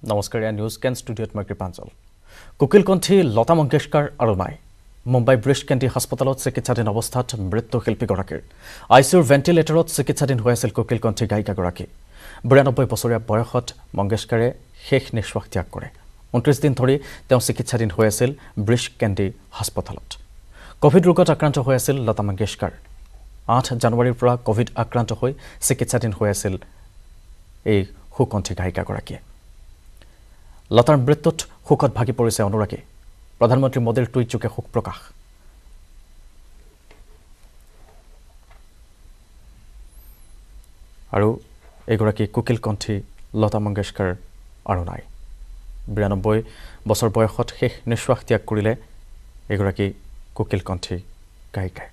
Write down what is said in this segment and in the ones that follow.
নমস্কাৰ নিউজ কেন ষ্টুডিঅ'ত মই কৃপাঞ্চল কুকিল কণ্ঠী লতা মংগেশকাৰ আৰু নাই মুম্বাই ব্ৰিজ কেণ্টি হাস্পতালত চিকিৎসাধীন অৱস্থাত মৃত্যু শিল্পীগৰাকীৰ আইচিউৰ ভেণ্টিলেটৰত চিকিৎসাধীন হৈ আছিল কুকিল কণ্ঠী গায়িকাগৰাকী 92 বছৰীয়া বয়সত মংগেশকাৰে শেষ নিশ্বাস ত্যাগ কৰে 29 দিন ধৰি তেওঁ চিকিৎসাধীন হৈ আছিল ব্ৰিজ কেণ্টি হাস্পতালত কোভিড ৰোগত আক্ৰান্ত হৈ আছিল লতা মংগেশকাৰ 8 জানুৱাৰীৰ পৰা কোভিড আক্ৰান্ত হৈ চিকিৎসাধীন হৈ আছিল এই সুকণ্ঠী গায়িকাগৰাকীয়ে লতাৰ মৃত্যুত শোকত ভাগি পৰিছে অনুৰাগী প্ৰধানমন্ত্ৰী মোদীৰ টুইট যোগে শোক প্ৰকাশ আৰু এগৰাকী কুকিল কণ্ঠী লতা মংগেশকাৰ আৰু নাই 92 বছৰ বয়সত শেষ নিশ্বাস ত্যাগ কৰিলে এগৰাকী কুকিল কণ্ঠী গায়িকাই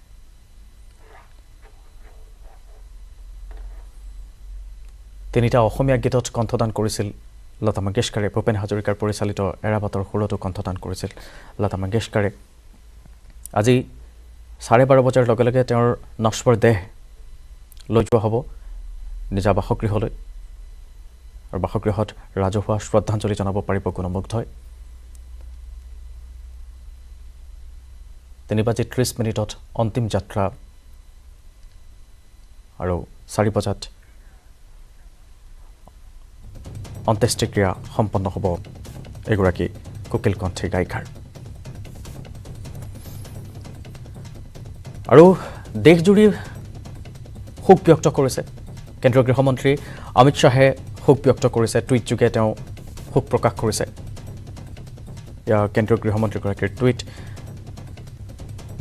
তিনিটা অসমীয়া গীতত কণ্ঠদান কৰিছিল লতা মংগেশকাৰে ভূপেন হাজৰিকাৰ পৰিচালিত এৰাবাটৰ সুৰতো কণ্ঠদান কৰিছিল লতা মংগেশকাৰে আজি 12:30 বজাৰ লগে লগে তেওঁৰ নশ্বৰ দেহ লৈ যোৱা হ'ব নিজা বাসগৃহলৈ আৰু বাসগৃহত ৰাজহুৱা শ্ৰদ্ধাঞ্জলি জনাব পাৰিব গুণমুগ্ধই 3:30 অন্তিম যাত্ৰা আৰু 4 বজাত অন্ত্যেষ্টিক্ৰিয়া সম্পন্ন হ'ব এগৰাকী কুকিল কণ্ঠী গায়িকাৰ আৰু দেশজুৰি শোক ব্যক্ত কৰিছে কেন্দ্ৰীয় গৃহমন্ত্ৰী অমিত শ্বাহে শোক ব্যক্ত কৰিছে টুইট যোগে তেওঁ শোক প্ৰকাশ কৰিছে কেন্দ্ৰীয় গৃহমন্ত্ৰীগৰাকীৰ টুইট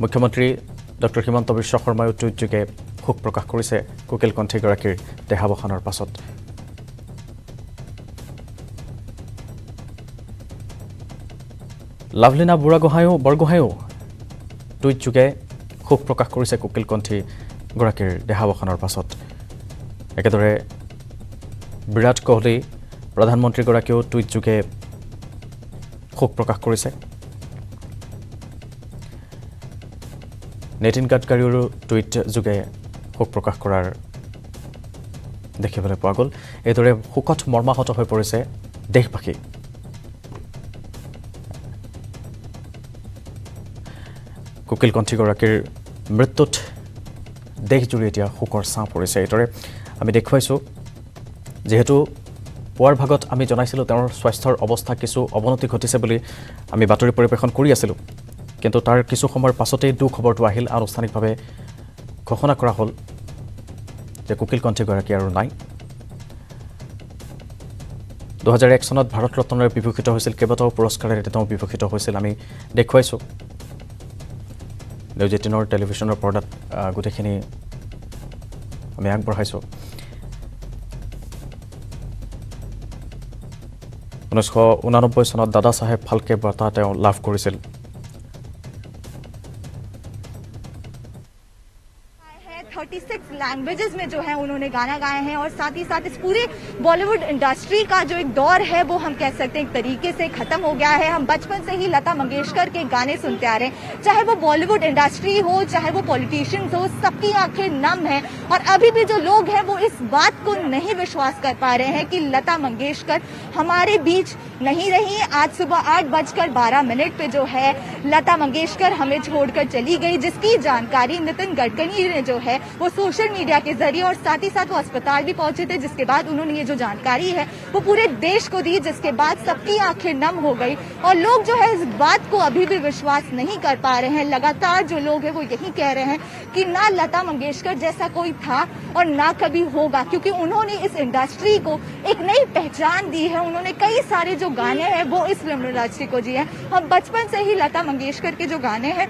মুখ্যমন্ত্ৰী ডক্টৰ হিমন্ত বিশ্ব শৰ্মায়ো টুইট যোগে শোক প্ৰকাশ কৰিছে কুকিল কণ্ঠীগৰাকীৰ দেহাৱসানৰ পাছত লাভলিনা বৰগোহাঁইও টুইট যোগে শোক প্ৰকাশ কৰিছে কুকিল কণ্ঠী গৰাকীৰ দেহাৱসানৰ পাছত একেদৰে বিৰাট কোহলি প্ৰধানমন্ত্ৰীগৰাকীয়েও টুইট যোগে শোক প্ৰকাশ কৰিছে নীতিন গাডকাৰীৰো টুইট যোগে শোক প্ৰকাশ কৰাৰ দেখিবলৈ পোৱা গ'ল এইদৰে শোকত মৰ্মাহত হৈ পৰিছে দেশবাসী কুকিল কণ্ঠীগৰাকীৰ মৃত্যুত দেশজুৰি এতিয়া শোকৰ ছাঁ পৰিছে এইদৰে আমি দেখুৱাইছোঁ যেহেতু পুৱাৰ ভাগত আমি জনাইছিলোঁ তেওঁৰ স্বাস্থ্যৰ অৱস্থা কিছু অৱনতি ঘটিছে বুলি আমি বাতৰি পৰিৱেশন কৰি আছিলোঁ কিন্তু তাৰ কিছু সময়ৰ পাছতেই দুখ খবৰটো আহিল আনুষ্ঠানিকভাৱে ঘোষণা কৰা হ'ল যে কুকিল কণ্ঠীগৰাকী আৰু নাই 2001 চনত ভাৰত ৰত্নৰে বিভূষিত হৈছিল কেইবাটাও পুৰস্কাৰেৰে তেওঁ বিভূষিত হৈছিল আমি দেখুৱাইছোঁ নিউজ 18 টেলিভিছনৰ পৰ্দাত গোটেইখিনি আমি আগবঢ়াইছোঁ 1989 চনত দাদা চাহেব ফাল্কে বঁটা তেওঁ লাভ কৰিছিল लैंग्वेजेस में जो है उन्होंने गाना गाए हैं और साथ ही साथ इस पूरे बॉलीवुड इंडस्ट्री का जो एक दौर है वो हम कह सकते हैं एक तरीके से खत्म हो गया है हम बचपन से ही लता मंगेशकर के गाने सुनते आ रहे हैं चाहे वो बॉलीवुड इंडस्ट्री हो चाहे वो पॉलिटिशियंस हो सबकी आंखें नम हैं और अभी भी जो लोग हैं वो इस बात को नहीं विश्वास कर पा रहे हैं कि लता मंगेशकर हमारे बीच नहीं रही आज सुबह 8:12 पे जो है लता मंगेशकर हमें छोड़कर चली गई जिसकी जानकारी नितिन गडकरी ने जो है वो सोशल मीडिया के जरिए और साथ ही साथ वो अस्पताल भी पहुंचे थे जिसके बाद उन्होंने ये जो जानकारी है वो पूरे देश को दी जिसके बाद सबकी आंखें नम हो गई और लोग जो है इस बात को अभी भी विश्वास नहीं कर पा रहे हैं लगातार जो लोग हैं वो यही कह रहे हैं कि ना लता मंगेशकर जैसा कोई था और ना कभी होगा क्योंकि उन्होंने इस इंडस्ट्री को एक नई पहचान दी है उन्होंने कई सारे जो गाने हैं वो इस फिल्म इंडस्ट्री को दिए हैं हम बचपन से ही लता मंगेशकर के जो गाने हैं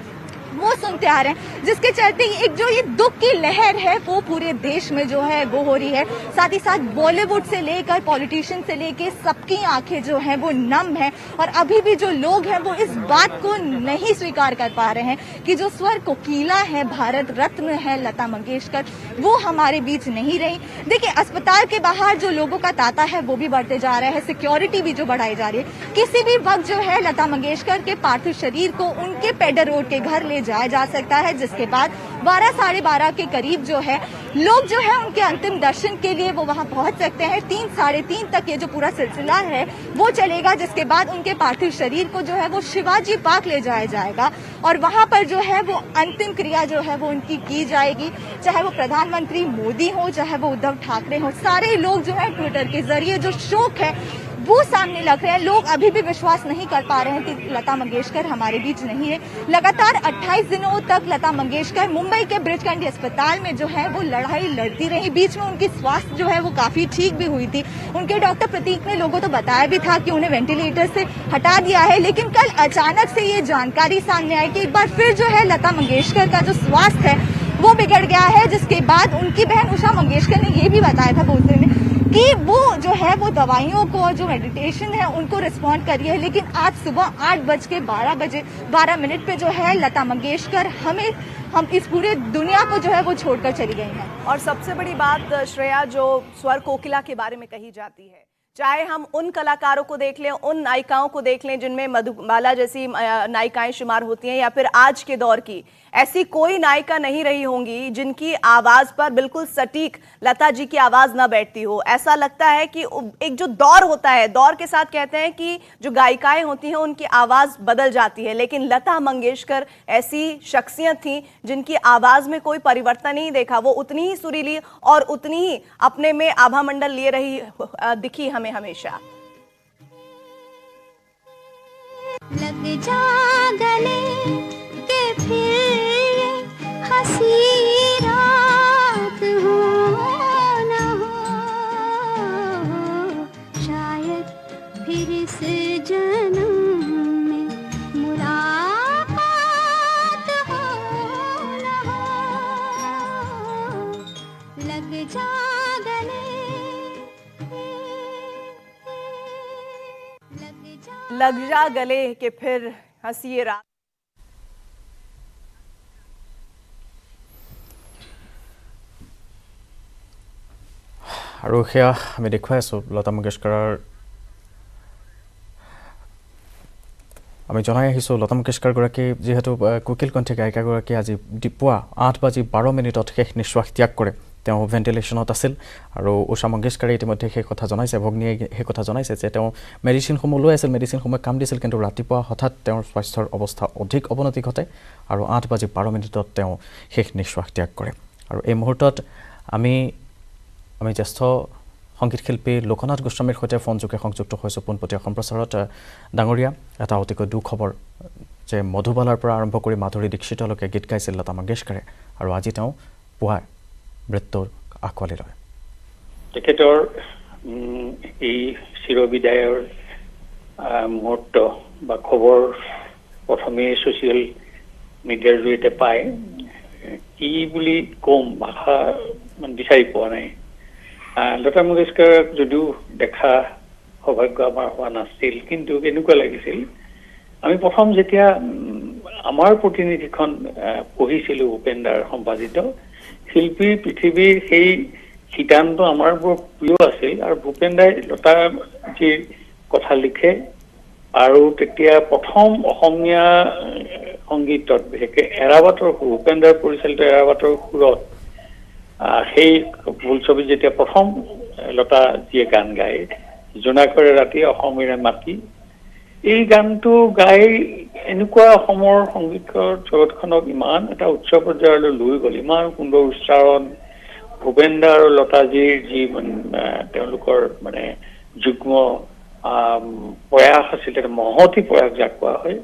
वो सुनते आ रहे हैं जिसके चलते एक जो ये दुख की लहर है वो पूरे देश में जो है वो हो रही है साथ ही साथ बॉलीवुड से लेकर पॉलिटिशियन से लेकर सबकी आंखें जो हैं वो नम हैं और अभी भी जो लोग हैं वो इस बात को नहीं स्वीकार कर पा रहे हैं कि जो स्वर कोकिला है भारत रत्न है लता मंगेशकर वो हमारे बीच नहीं रही देखिए अस्पताल के बाहर जो लोगों का तांता है वो भी बढ़ते जा रहा है सिक्योरिटी भी जो बढ़ाई जा रही है किसी भी वक्त जो है लता मंगेशकर के पार्थिव शरीर को उनके पेडर रोड के घर ले ले जाया जा सकता है, जिसके बाद 12 साढ़े 12 के करीब जो है लोग जो है उनके अंतिम दर्शन के लिए वो वहां पहुंच सकते हैं। 3 साढ़े 3 तक ये जो पूरा सिलसिला है वो चलेगा, जिसके बाद उनके पार्थिव शरीर को जो है वो शिवाजी पार्क ले जाया जाएगा और वहां पर जो है वो अंतिम क्रिया जो है वो उनकी की जाएगी। चाहे वो प्रधानमंत्री मोदी हो, चाहे वो उद्धव ठाकरे हो, सारे लोग जो है ट्विटर के जरिए जो शोक है वो सामने लग रहे हैं। लोग अभी भी विश्वास नहीं कर पा रहे हैं कि लता मंगेशकर हमारे बीच नहीं है। लगातार 28 दिनों तक लता मंगेशकर मुंबई के ब्रिज कैंडी अस्पताल में जो है वो लड़ाई लड़ती रही। बीच में उनकी स्वास्थ्य जो है वो काफी ठीक भी हुई थी। उनके डॉक्टर प्रतीक ने लोगों को बताया भी था कि उन्हें वेंटिलेटर से हटा दिया है, लेकिन कल अचानक से ये जानकारी सामने आई कि एक बार फिर जो है लता मंगेशकर का जो स्वास्थ्य है वो बिगड़ गया है। जिसके बाद उनकी बहन उषा मंगेशकर ने ये भी बताया था बोलते में कि वो जो है वो दवाइयों को, जो मेडिटेशन है उनको रिस्पॉन्ड करी है, लेकिन आज सुबह 8:12 पे जो है लता मंगेशकर हम इस पूरे दुनिया को जो है वो छोड़कर चली गई हैं। और सबसे बड़ी बात श्रेया, जो स्वर कोकिला के बारे में कही जाती है, चाहे हम उन कलाकारों को देख लें, उन नायिकाओं को देख लें जिनमें मधुबाला जैसी नायिकाएं शुमार होती हैं, या फिर आज के दौर की ऐसी कोई नायिका नहीं रही होंगी जिनकी आवाज पर बिल्कुल सटीक लता जी की आवाज ना बैठती हो। ऐसा लगता है कि एक जो दौर होता है, दौर के साथ कहते हैं कि जो गायिकाएं होती हैं उनकी आवाज बदल जाती है, लेकिन लता मंगेशकर ऐसी शख्सियत थी जिनकी आवाज में कोई परिवर्तन नहीं देखा। वो उतनी ही सुरीली और उतनी ही अपने में आभा मंडल लिए रही दिखी हमें हमेशा। लग जा गले के फिर हंसी रात हो न हो, शायद फिर इस जन्म में मुलाकात हो न हो। लग जा लग जा गले के फिर हंसी रात। আৰু সেয়া আমি দেখুৱাই আছোঁ লতা মংগেশকাৰৰ, আমি জনাই আহিছোঁ লতা মংগেশকাৰগৰাকী যিহেতু কোকিল কণ্ঠী গায়িকাগৰাকী আজি পুৱা 8:12 শেষ নিশ্বাস ত্যাগ কৰে। তেওঁ ভেণ্টিলেশ্যনত আছিল আৰু উষা মংগেশকাৰে ইতিমধ্যে সেই কথা জনাইছে, ভগ্নীয়ে সেই কথা জনাইছে যে তেওঁ মেডিচিনসমূহ লৈ আছিল, মেডিচিনসমূহে কাম দিছিল, কিন্তু ৰাতিপুৱা হঠাৎ তেওঁৰ স্বাস্থ্যৰ অৱস্থা অধিক অৱনতি ঘটে আৰু 8:12 তেওঁ শেষ নিশ্বাস ত্যাগ কৰে। আৰু এই মুহূৰ্তত আমি জ্যেষ্ঠ সংগীত শিল্পী লোকনাথ গোস্বামীৰ সৈতে ফোনযোগে সংযুক্ত হৈছোঁ পোনপটীয়া সম্প্ৰচাৰত। ডাঙৰীয়া, এটা অতিকৈ দুখবৰ যে মধুবালাৰ পৰা আৰম্ভ কৰি মাধুৰী দীক্ষিতলৈকে গীত গাইছিল লতা মংগেশকাৰে, আৰু আজি তেওঁ পুৱাই মৃত্যুৰ আঁকোৱালি লয়। তেখেতৰ এই চিৰবিদায়ৰ মুহূৰ্ত বা খবৰ প্ৰথমে ছ'চিয়েল মিডিয়াৰ জৰিয়তে পায়, কি বুলি ক'ম ভাষা বিচাৰি পোৱা নাই। লতা মংগেশকাৰক যদিও দেখা সৌভাগ্য আমাৰ হোৱা নাছিল, কিন্তু কেনেকুৱা লাগিছিল, আমি প্ৰথম যেতিয়া আমাৰ প্ৰতিনিধিখন পঢ়িছিলোঁ ভূপেন্দাৰ সম্পাদিত, শিল্পীৰ পৃথিৱীৰ সেই সিদ্ধান্ত আমাৰ বৰ প্ৰিয় আছিল আৰু ভূপেন্দাই লতাজীৰ কথা লিখে। আৰু তেতিয়া প্ৰথম অসমীয়া সংগীতত বিশেষকৈ এৰাবাটৰ ভূপেন্দাৰ পৰিচালিত এৰাবাটৰ সুৰত সেই বোলছবি যেতিয়া প্ৰথম লতাজীয়ে গান গায়, জোনাকৰে ৰাতি অসমীৰে মাতি, এই গানটো গাই এনেকুৱা অসমৰ সংগীতৰ জগতখনক ইমান এটা উচ্চ পৰ্যায়লৈ লৈ গ'ল, ইমান সুন্দৰ উচ্চাৰণ, ভূপেন্দা আৰু লতাজীৰ যি তেওঁলোকৰ মানে যুগ্ম প্ৰয়াস আছিল, মহতি প্ৰয়াস যাক কোৱা হয়,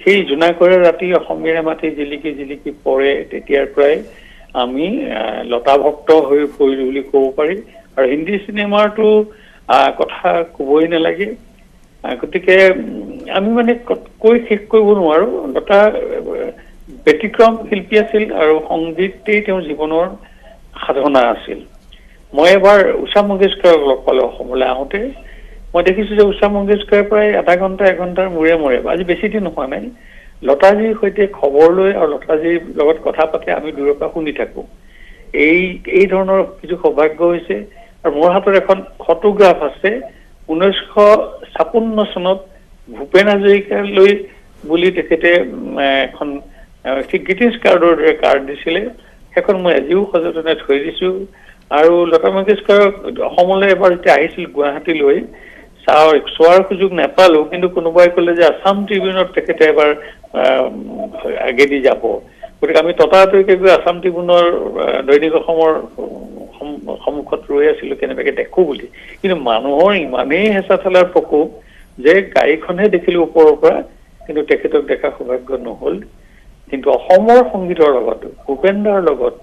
সেই জোনাকৰে ৰাতি অসমীৰে মাতি জিলিকি জিলিকি পৰে, তেতিয়াৰ পৰাই আমি লতা ভক্ত হৈ পৰিলো বুলি ক'ব পাৰি। আৰু হিন্দী চিনেমাৰটো কথা ক'বই নালাগে। গতিকে আমি মানে কৈ শেষ কৰিব নোৱাৰো। লতা ব্যতিক্ৰম শিল্পী আছিল আৰু সংগীতেই তেওঁৰ জীৱনৰ সাধনা আছিল। মই এবাৰ উষা মংগেশকাৰক লগ পালোঁ অসমলৈ আহোঁতে। মই দেখিছোঁ যে উষা মংগেশকাৰে প্ৰায় আধা ঘণ্টা 1 ঘণ্টাৰ মূৰে মূৰে, আজি বেছি দিন হোৱা নাই, লতাজীৰ সৈতে খবৰ লৈ আৰু লতাজীৰ লগত কথা পাতি আমি দূৰৰ পৰা শুনি থাকোঁ। এই ধৰণৰ কিছু সৌভাগ্য হৈছে। আৰু মোৰ হাতত এখন ফটোগ্ৰাফ আছে, 1956 চনত ভূপেন হাজৰিকালৈ বুলি তেখেতে এখন ঠিক গ্ৰিটিংছ কাৰ্ডৰ দৰে কাৰ্ড দিছিলে, সেইখন মই আজিও সযতনে থৈ দিছোঁ। আৰু লতা মংগেশকাৰক অসমলৈ এবাৰ যেতিয়া আহিছিল গুৱাহাটীলৈ চোৱাৰ সুযোগ নাপালোঁ, কিন্তু কোনোবাই ক'লে যে আছাম ট্ৰিবিউনত তেখেতে এবাৰ আগেদি যাব। গতিকে আমি ততাতৈকে গৈ আছাম ট্ৰিবিউনৰ দৈনিক অসমৰ সন্মুখত ৰৈ আছিলোঁ কেনেবাকৈ দেখোঁ বুলি। কিন্তু মানুহৰ ইমানেই হেঁচা ঠেলাৰ প্ৰকোপ যে গাড়ীখনহে দেখিলোঁ ওপৰৰ পৰা, কিন্তু তেখেতক দেখা সৌভাগ্য নহ'ল। কিন্তু অসমৰ সংগীতৰ লগত ভূপেন দাৰ লগত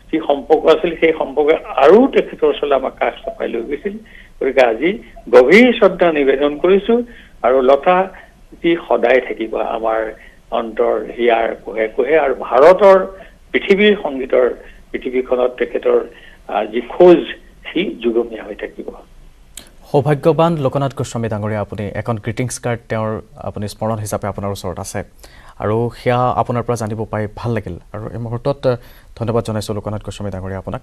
যি সম্পৰ্ক আছিল, সেই সম্পৰ্কে আৰু তেখেতৰ ওচৰলৈ আমাক কাষ চপাই লৈ গৈছিল। গতিকে আজি গভীৰ শ্ৰদ্ধা নিবেদন কৰিছোঁ। আৰু লতা যি সদায় থাকিব আমাৰ অন্তৰ হিয়াৰ কোহে কোহে, আৰু ভাৰতৰ পৃথিৱীৰ সংগীতৰ পৃথিৱীখনত তেখেতৰ যি খোজ সি যুগমীয়া হৈ থাকিব। সৌভাগ্যৱান লোকনাথ গোস্বামী ডাঙৰীয়া, আপুনি এখন গ্ৰিটিংছ কাৰ্ড তেওঁৰ আপুনি স্মৰণ হিচাপে আপোনাৰ ওচৰত আছে, আৰু সেয়া আপোনাৰ পৰা জানিব পাই ভাল লাগিল। আৰু এই মুহূৰ্তত ধন্যবাদ জনাইছোঁ লোকনাথ গোস্বামী ডাঙৰীয়া আপোনাক।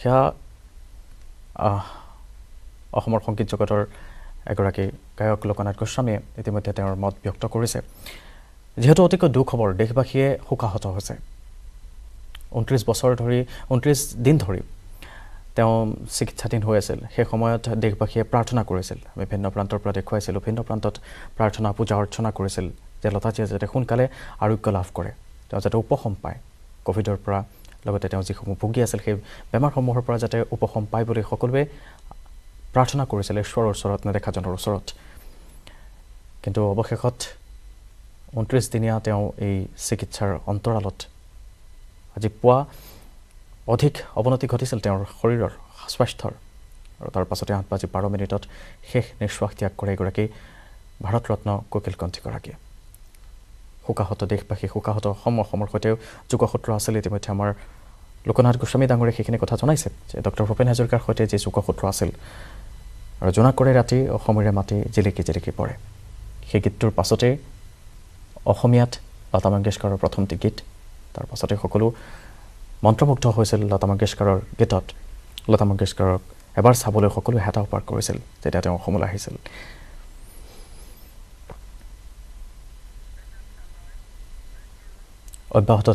সেয়া অসমৰ সংগীত জগতৰ এগৰাকী গায়ক লোকনাথ গোস্বামীয়ে ইতিমধ্যে তেওঁৰ মত ব্যক্ত কৰিছে। যিহেতু অতিকৈ দুখ খবৰ, দেশবাসীয়ে শোকাহত হৈছে। 29 দিন ধৰি তেওঁ চিকিৎসাধীন হৈ আছিল। সেই সময়ত দেশবাসীয়ে প্ৰাৰ্থনা কৰিছিল, আমি ভিন্ন প্ৰান্তৰ পৰা দেখুৱাইছিলোঁ, ভিন্ন প্ৰান্তত প্ৰাৰ্থনা পূজা অৰ্চনা কৰিছিল যে লতাজীয়ে যাতে সোনকালে আৰোগ্য লাভ কৰে, তেওঁ যাতে উপশম পায় ক'ভিডৰ পৰা, লগতে তেওঁ যিসমূহ ভুগি আছিল সেই বেমাৰসমূহৰ পৰা যাতে উপশম পায় বুলি সকলোৱে প্ৰাৰ্থনা কৰিছিল ঈশ্বৰৰ ওচৰত, নেদেখাজনৰ ওচৰত। কিন্তু অৱশেষত 29 দিনীয়া তেওঁ এই চিকিৎসাৰ অন্তৰালত আজি পুৱা অধিক অৱনতি ঘটিছিল তেওঁৰ শৰীৰৰ স্বাস্থ্যৰ, আৰু তাৰ পাছতে 8:12 শেষ নিশ্বাস ত্যাগ কৰে এগৰাকী ভাৰত ৰত্ন কোকিল কণ্ঠীগৰাকীয়ে। শোকাহত দেশবাসী, শোকাহত অসমৰ সৈতেও যোগসূত্ৰ আছিল। ইতিমধ্যে আমাৰ লোকনাথ গোস্বামী ডাঙৰীয়াই সেইখিনি কথা জনাইছে যে ডক্টৰ ভূপেন হাজৰিকাৰ সৈতে যি যোগসূত্ৰ আছিল, আৰু জোনাকৰে ৰাতি অসমীৰে মাটি জিলিকি জিলিকি পৰে, সেই গীতটোৰ পাছতেই অসমীয়াত লতা মংগেশকাৰৰ প্ৰথমটি গীত। তাৰ পাছতে সকলো মন্ত্ৰমুগ্ধ হৈছিল লতা মংগেশকাৰৰ গীতত। লতা মংগেশকাৰক এবাৰ চাবলৈ সকলোৱে হেতা উপাৰ কৰিছিল যেতিয়া তেওঁ অসমলৈ আহিছিল। অব্যাহত